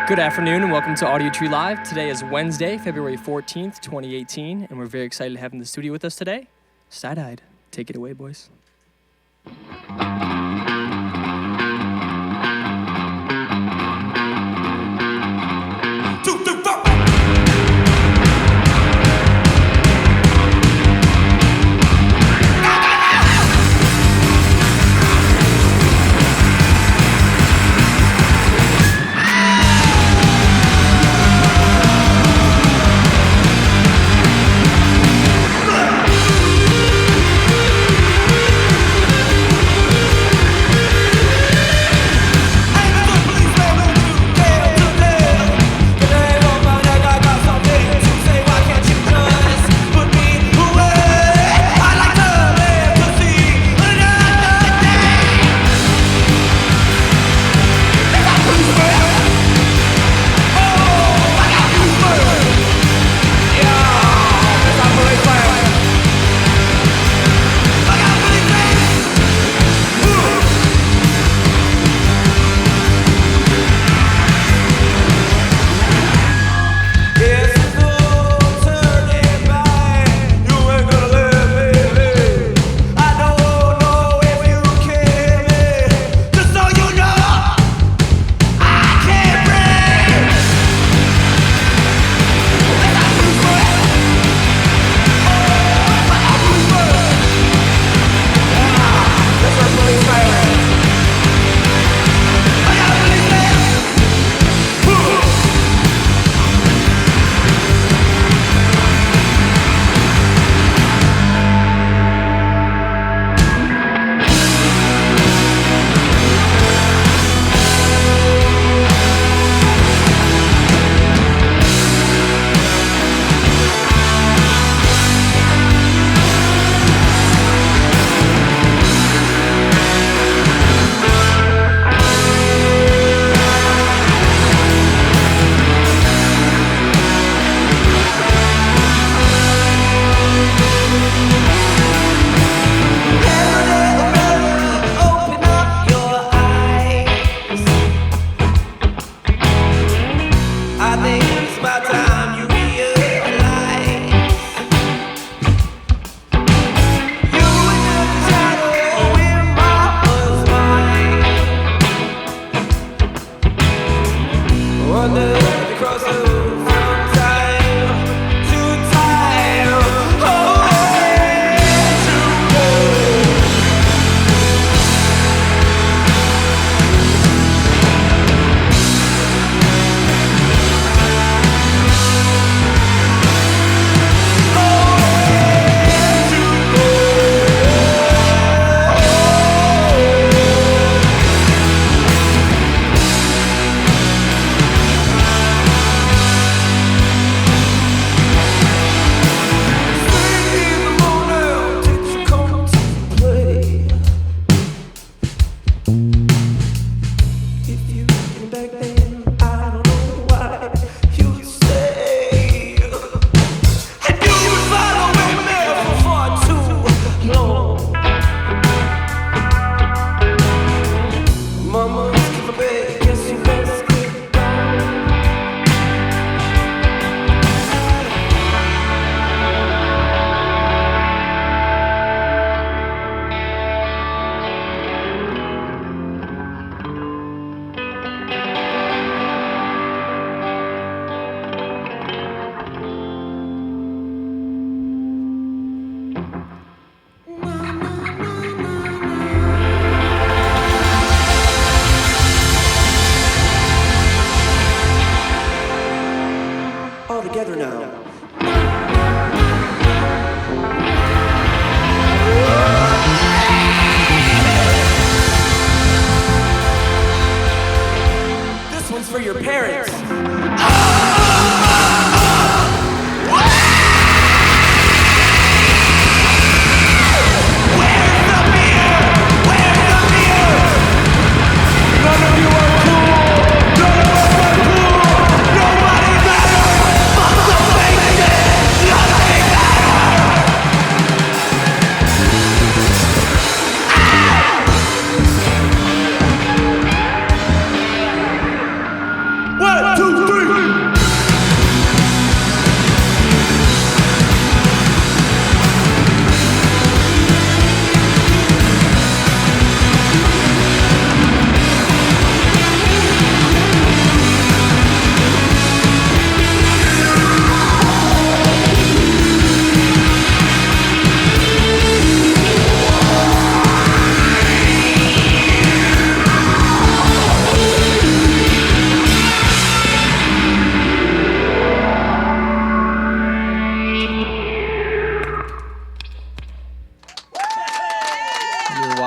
Good afternoon and welcome to Audiotree Live. Today is Wednesday, February 14th, 2018, and we're very excited to have in the studio with us today, Stuyedeyed. Take it away, boys.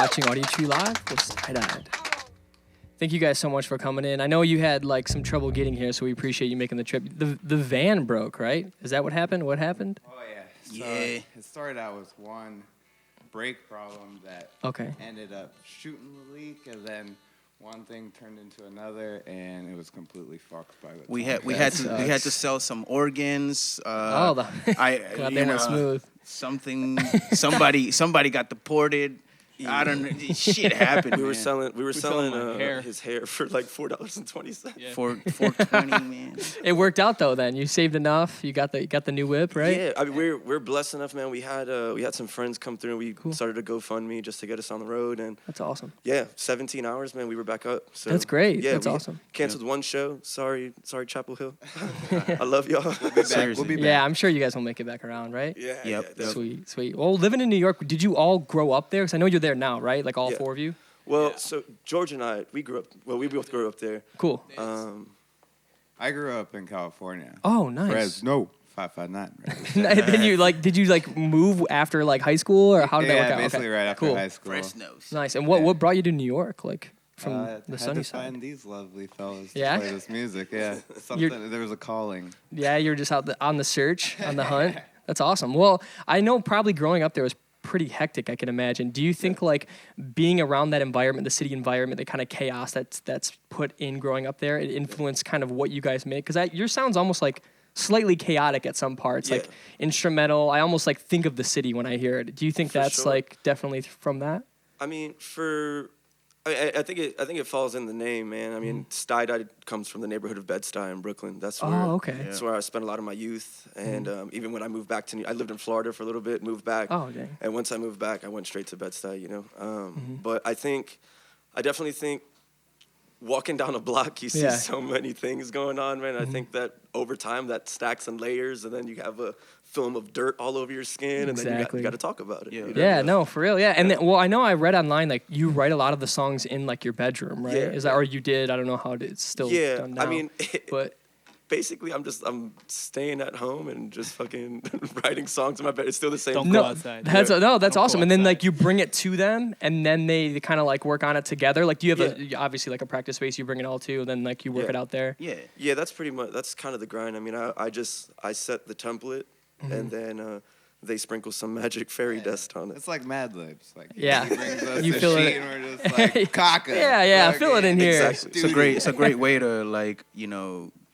watching Audiotree Live with Stuyedeyed. Thank you guys so much for coming in. I know you had like some trouble getting here, so we appreciate you making the trip. The van broke, right? Is that what happened? What happened? Oh, yeah. Yeah. It started out with one brake problem that ended up shooting the leak, and then one thing turned into another, and it was completely fucked by the We had to sell some organs. Glad they went smooth. Somebody got deported. I don't know. Shit happened. We were selling his hair for like $4.20. Yeah. For $4.20, man. It worked out though. Then you saved enough. You got the new whip, right? Yeah, I mean we're blessed enough, man. We had some friends come through. And we started a GoFundMe just to get us on the road, and that's awesome. Yeah, 17 hours, man. We were back up. So that's great. Yeah, that's awesome. Canceled one show. Sorry, Chapel Hill. I love y'all. We'll be back. Yeah, I'm sure you guys will make it back around, right? Yeah. Yep. Yeah, Sweet. Well, living in New York, did you all grow up there? Because I know you're there now, right? Like all four of you? Well, so George and I, we both grew up there. Cool. I grew up in California. Oh, nice. Fresno, 559. Right? Then did you move after like high school, or how did that work out? Basically right after high school. Fresno's. Nice. And what brought you to New York? Like from the had sunny to side? find these lovely fellas Yeah? to play this music. Yeah, there was a calling. Yeah, you're just out on the search, on the hunt. That's awesome. Well, I know probably growing up there was pretty hectic, I can imagine. Do you think like being around that environment, the city environment, the kind of chaos that's put in growing up there, it influenced kind of what you guys make? Because your sound's almost like slightly chaotic at some parts, like instrumental. I almost like think of the city when I hear it. Do you think that's like definitely from that? I mean, I think it falls in the name, man. I mean, Stuyedeyed comes from the neighborhood of bed-stuy in Brooklyn. That's where that's where I spent a lot of my youth. And even when I moved back to I lived in Florida for a little bit, moved back. Oh, dang. And once I moved back, I went straight to bed-stuy, you know. But I definitely think walking down a block, you see so many things going on, man. I think that over time that stacks and layers, and then you have a film of dirt all over your skin, and then you got to talk about it. Yeah, no, for real. Yeah, and then, well, I know I read online like you write a lot of the songs in like your bedroom, right? Yeah. Is that or you did? I don't know how it's still done now. I mean, but basically, I'm staying at home and just fucking writing songs in my bed. It's still the same. Don't go outside. That's awesome. And then like you bring it to them, and then they kind of like work on it together. Like, do you have obviously like a practice space you bring it all to, and then like you work it out there? Yeah. That's pretty much kind of the grind. I mean, I set the template, and then they sprinkle some magic fairy dust on it. It's like Mad Libs. Like he brings us you a fill sheet it. and we're just like caca. Fill it in here. Exactly. It's a great way to like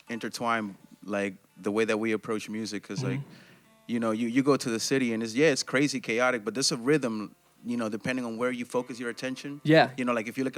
intertwine like the way that we approach music, because like you go to the city and it's crazy chaotic, but there's a rhythm, depending on where you focus your attention. Like if you look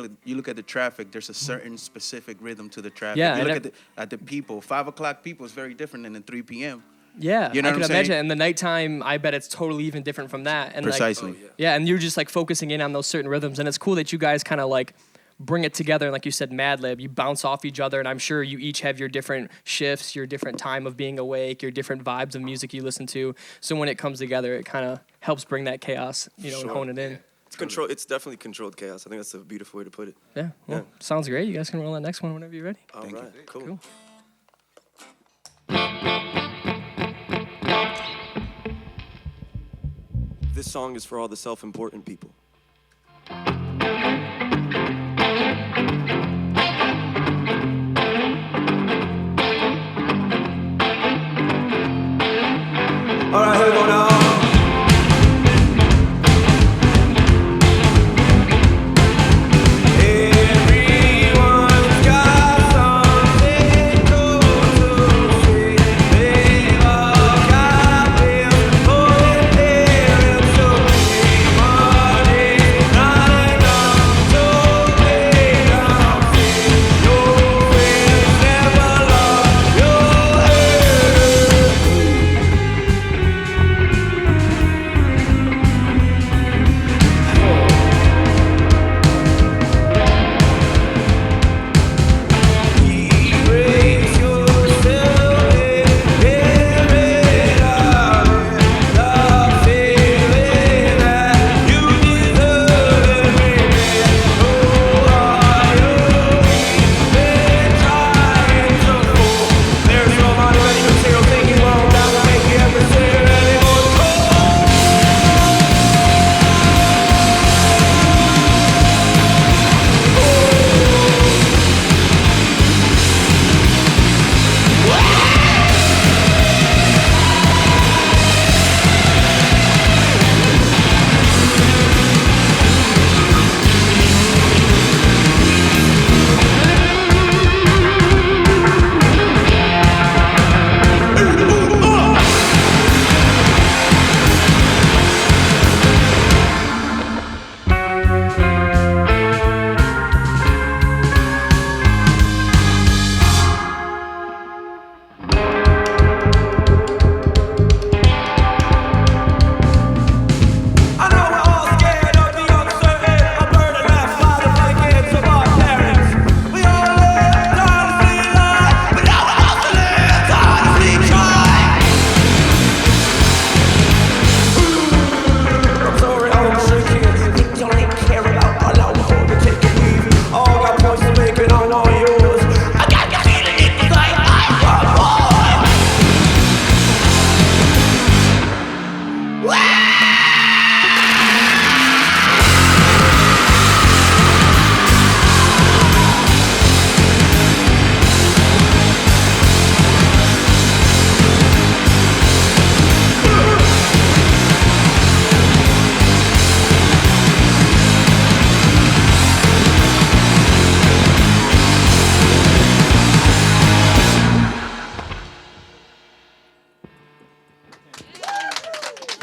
at the traffic, there's a certain specific rhythm to the traffic. You look at the people. 5 o'clock people is very different than the 3 p.m. Yeah, you know I what can I'm imagine. saying? And the nighttime, I bet it's totally even different from that. And precisely. Like, and you're just like focusing in on those certain rhythms, and it's cool that you guys kind of like bring it together. And like you said, Mad Lib, you bounce off each other, and I'm sure you each have your different shifts, your different time of being awake, your different vibes of music you listen to. So when it comes together, it kind of helps bring that chaos, and hone it in. It's definitely controlled chaos. I think that's a beautiful way to put it. Yeah, well, sounds great. You guys can roll that next one whenever you're ready. All right, cool. This song is for all the self-important people. All right, here we go now. Everyone's got something to say. They've all got bills for their parents to pay. Money's not enough to pay down. Your friends never love your head.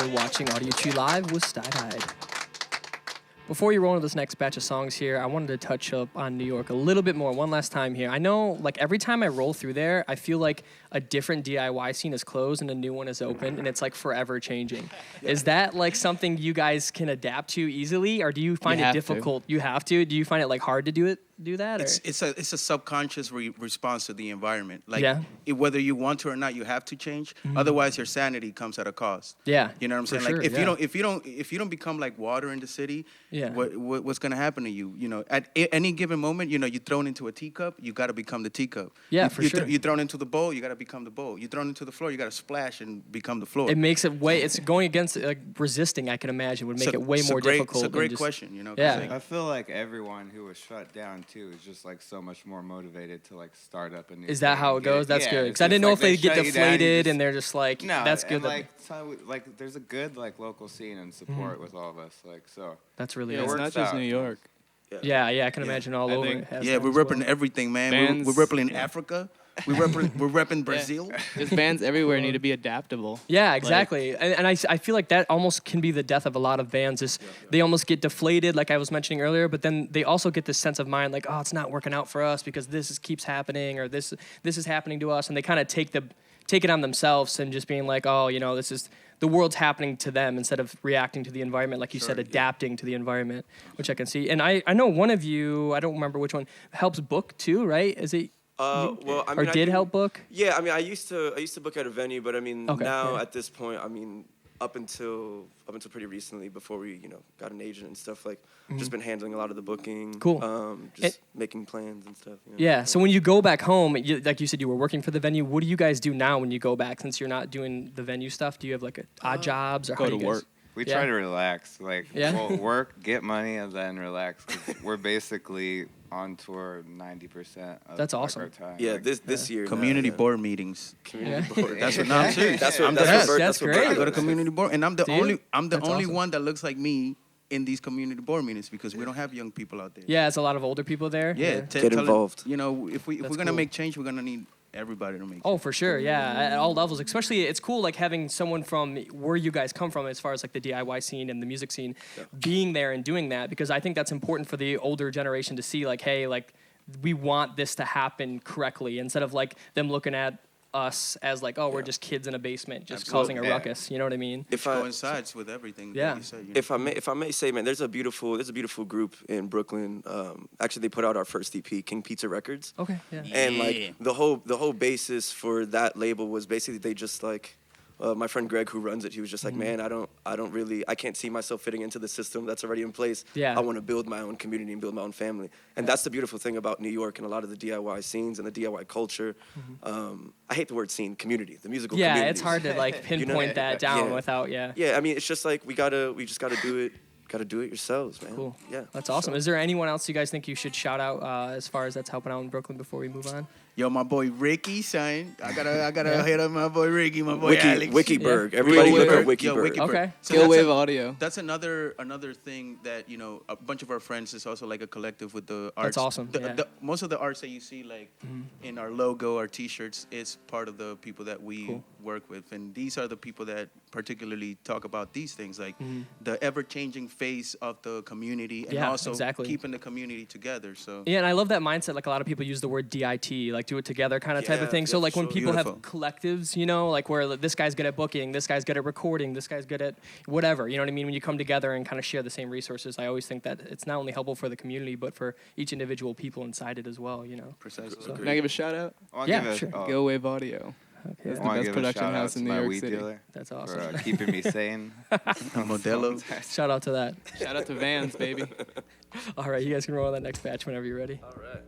You're watching Audiotree Live with Stuyedeyed. Before you roll into this next batch of songs here, I wanted to touch up on New York a little bit more one last time here. I know, like, every time I roll through there, I feel like a different DIY scene is closed and a new one is open, and it's, like, forever changing. Is that, like, something you guys can adapt to easily, or do you find it difficult? You have to? Do you find it, like, hard to do that? It's a subconscious response to the environment. Like, whether you want to or not, you have to change. Otherwise, your sanity comes at a cost. Yeah, you know what I'm saying? Sure, like, if you don't become like water in the city, what's gonna happen to you? You know, at any given moment, you know, you're thrown into a teacup, you got to become the teacup. Yeah, for sure. You're thrown into the bowl, you got to become the bowl. You're thrown into the floor, you got to splash and become the floor. It makes it it's going against, like, resisting, I can imagine, would make it way more difficult. It's a great question, you know? Yeah. I feel like everyone who was shut down, too, is just, like, so much more motivated to, like, start up a new Is that how it goes? That's good. Because I didn't know if they get deflated and they're just like, no, that's good. And, like, there's a good, like, local scene and support with all of us. Like, so. That's really it's not just New York. Yeah, I can imagine all over. We're repping everything, man. We're repping Africa. We're repping Brazil. Just bands everywhere need to be adaptable. Yeah, exactly. And I feel like that almost can be the death of a lot of bands. Is they almost get deflated, like I was mentioning earlier, but then they also get this sense of mind, like, oh, it's not working out for us because keeps happening, or this is happening to us, and they kind of take it on themselves and just being like, oh, you know, this is the world's happening to them instead of reacting to the environment, like you said, adapting to the environment, which I can see. And I know one of you, I don't remember which one, helps book too, right? Is it? Well, I mean, or did help book? Yeah, I mean, I used to book at a venue, but I mean, now at this point, I mean, up until pretty recently, before we got an agent and stuff, like just been handling a lot of the booking. Cool. Making plans and stuff. Yeah. So when you go back home, like you said, you were working for the venue. What do you guys do now when you go back? Since you're not doing the venue stuff, do you have like odd jobs or go how do to you work? We try to relax, like we'll work, get money, and then relax. 'Cause we're basically on tour 90% of That's awesome. our time. Yeah, this year. Community board meetings. Community board. That's what I'm serious. That's great. I go to community board, and I'm the only one that looks like me in these community board meetings because we don't have young people out there. Yeah, it's a lot of older people there. Yeah, get involved. You know, if we're gonna make change, we're gonna need everybody to make. Oh, for sure, yeah, at all levels. Especially, it's cool like having someone from where you guys come from, as far as like the DIY scene and the music scene, being there and doing that, because I think that's important for the older generation to see. Like, hey, like we want this to happen correctly, instead of like them looking at us as like, oh, we're just kids in a basement just causing a ruckus. You know what I mean? It coincides with everything. Yeah. That you said, you know? If I may say, man, there's a beautiful group in Brooklyn. Actually, they put out our first EP, King Pizza Records. Okay. Yeah. And like the whole basis for that label was basically they just like. My friend Greg, who runs it, he was just like, man, I can't see myself fitting into the system that's already in place. Yeah. I want to build my own community and build my own family. And that's the beautiful thing about New York and a lot of the DIY scenes and the DIY culture. I hate the word scene, community, the musical community. Yeah, it's hard to like pinpoint that down without, Yeah, I mean, it's just like we just gotta do it. Got to do it yourselves, man. Cool. Yeah. That's awesome. Is there anyone else you guys think you should shout out as far as that's helping out in Brooklyn before we move on? Yo, my boy Ricky, son. I gotta hit up my boy Ricky, my boy Alex. Wikiberg. Everybody look at Wikiberg. Okay. So Skillwave Audio. That's another thing that, you know, a bunch of our friends is also like a collective with the arts. That's awesome. Most of the arts that you see like in our logo, our T-shirts, is part of the people that we work with, and these are the people that particularly talk about these things, like the ever-changing face of the community, and also keeping the community together. So and I love that mindset. Like a lot of people use the word DIT, like do it together kind of type of thing. So like when people have collectives, you know, like where this guy's good at booking, this guy's good at recording, this guy's good at whatever, you know what I mean? When you come together and kind of share the same resources, I always think that it's not only helpful for the community, but for each individual people inside it as well, you know? Precisely. So. Can I give a shout out? Sure. Skillwave Audio. Okay. It's the best production house in New York City. That's awesome. For keeping me sane. Modelo. Shout out to that. Shout out to Vans, baby. All right, you guys can roll on that next batch whenever you're ready. All right.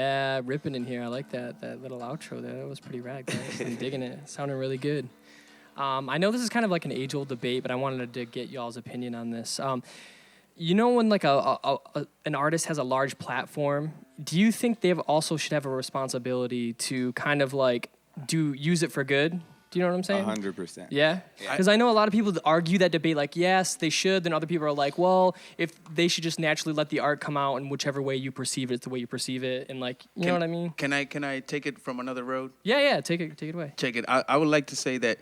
Yeah, ripping in here. I like that little outro there. That was pretty rad, guys. I'm digging it. Sounding really good. I know this is kind of like an age-old debate, but I wanted to get y'all's opinion on this. You know, when like an artist has a large platform, do you think they also should have a responsibility to kind of like use it for good? Do you know what I'm saying? 100%. Yeah? Because I know a lot of people argue that debate like, yes, they should. Then other people are like, well, if they should just naturally let the art come out in whichever way you perceive it, it's the way you perceive it. And like, you know what I mean? Can I take it from another road? Yeah, take it away. Check it. I would like to say that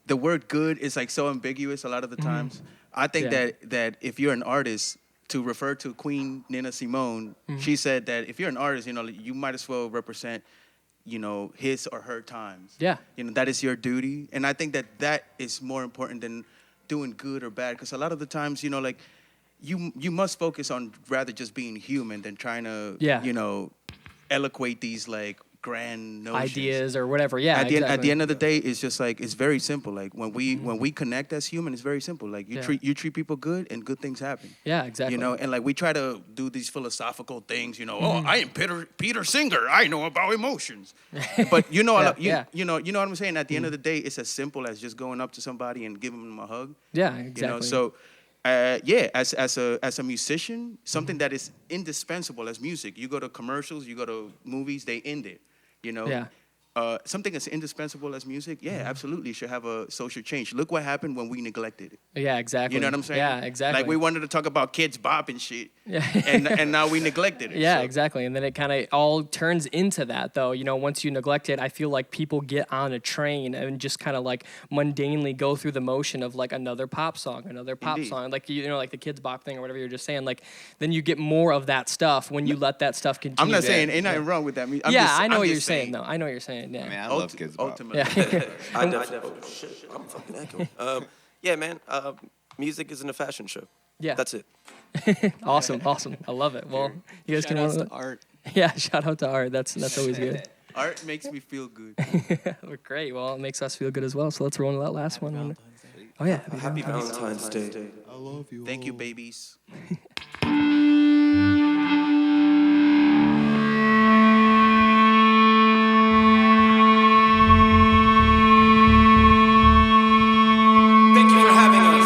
the word good is like so ambiguous a lot of the times. I think that if you're an artist, to refer to Queen Nina Simone, she said that if you're an artist, you know, you might as well represent, you know, his or her times. Yeah. You know, that is your duty. And I think that is more important than doing good or bad. Because a lot of the times, you know, like, you must focus on rather just being human than trying to, you know, eloquate these, like, grand notions. Ideas or whatever, yeah. At the end of the day, it's just like, it's very simple. Like, when we connect as human, it's very simple. Like, you treat people good and good things happen. Yeah, exactly. You know, and like we try to do these philosophical things, you know, oh, I am Peter Singer, I know about emotions. But you know, you know what I'm saying? At the end of the day, it's as simple as just going up to somebody and giving them a hug. Yeah, exactly. You know, so as a musician, something that is indispensable as music. You go to commercials, you go to movies, they end it. You know, something that's indispensable as music, absolutely should have a social change. Look what happened when we neglected it. Yeah, exactly. You know what I'm saying? Yeah, exactly. Like we wanted to talk about kids bop and shit, and now we neglected it. Yeah, so. exactly. And then it kind of all turns into that, though. You know, once you neglect it, I feel like people get on a train and just kind of like mundanely go through the motion of like another pop song, like you know, like the kids bop thing or whatever you're just saying. Like then you get more of that stuff when you let that stuff continue. I'm not saying ain't nothing wrong with that. I know what you're saying, though. I know what you're saying. Yeah. I mean, I love kids bop. Ultimately. Yeah. I definitely. Oh shit! I'm fucking echoing. Yeah, man. Music isn't a fashion show. Yeah. That's it. Awesome. I love it. Well, you guys Shout can outs to Art. Yeah, shout out to Art. That's always good. Art makes me feel good. Well, great. Well, it makes us feel good as well. So let's roll into that last one. Oh yeah. Happy Valentine's Day. I love you. Thank you, babies. Thank you for having us.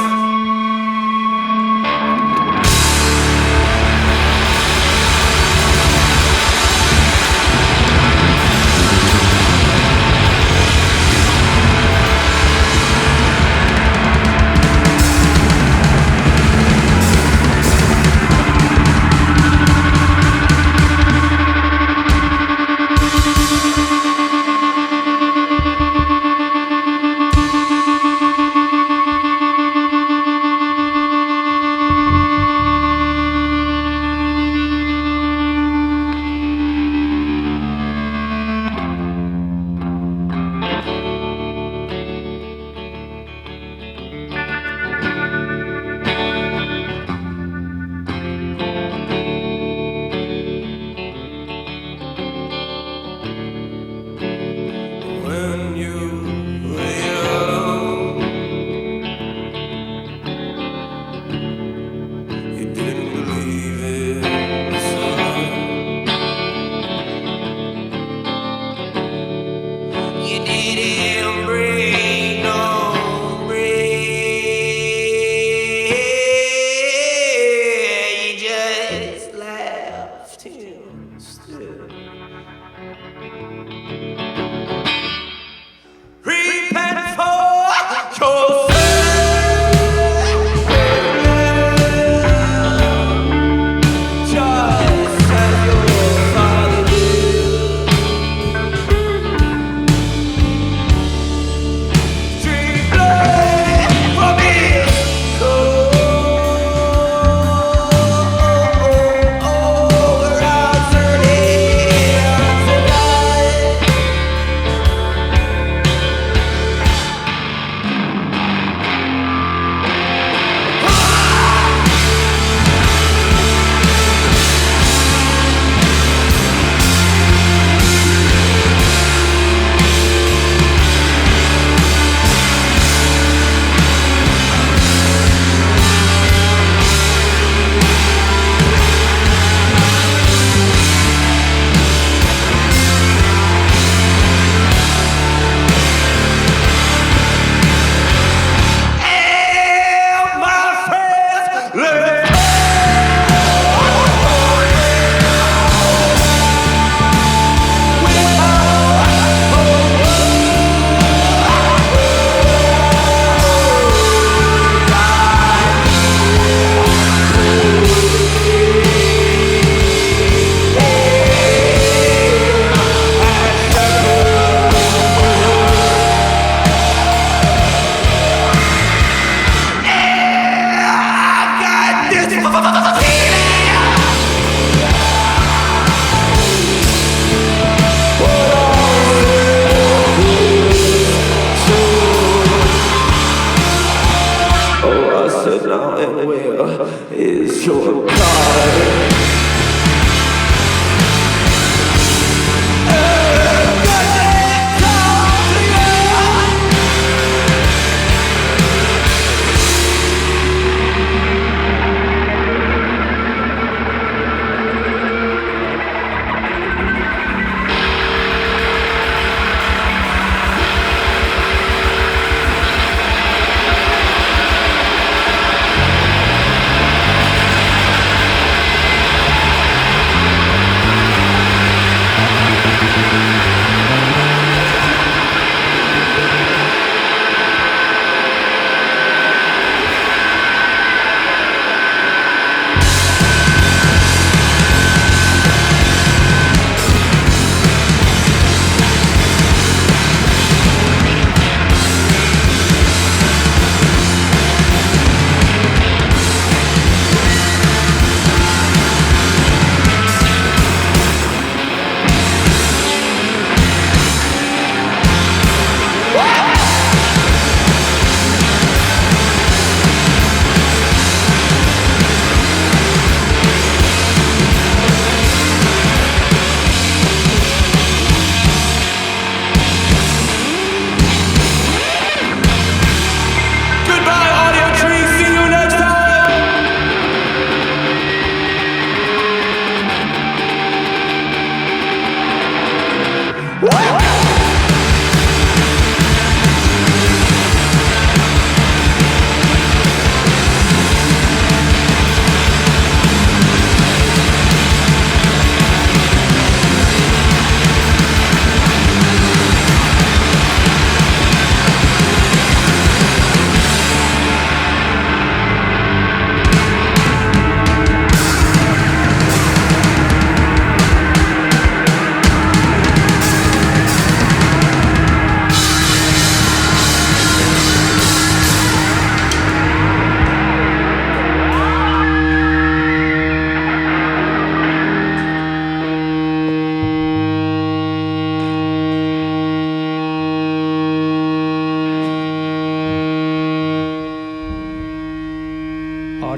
Where is your car?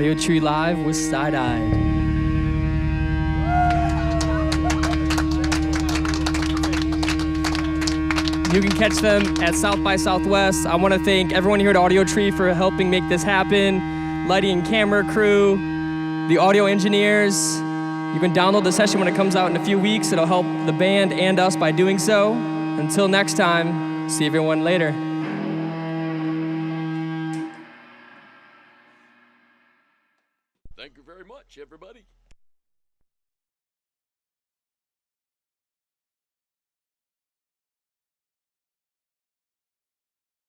Audiotree Live with Stuyedeyed. You can catch them at South by Southwest. I want to thank everyone here at Audiotree for helping make this happen. Lighting and camera crew, the audio engineers. You can download the session when it comes out in a few weeks. It'll help the band and us by doing so. Until next time, see everyone later. Thank you very much, everybody.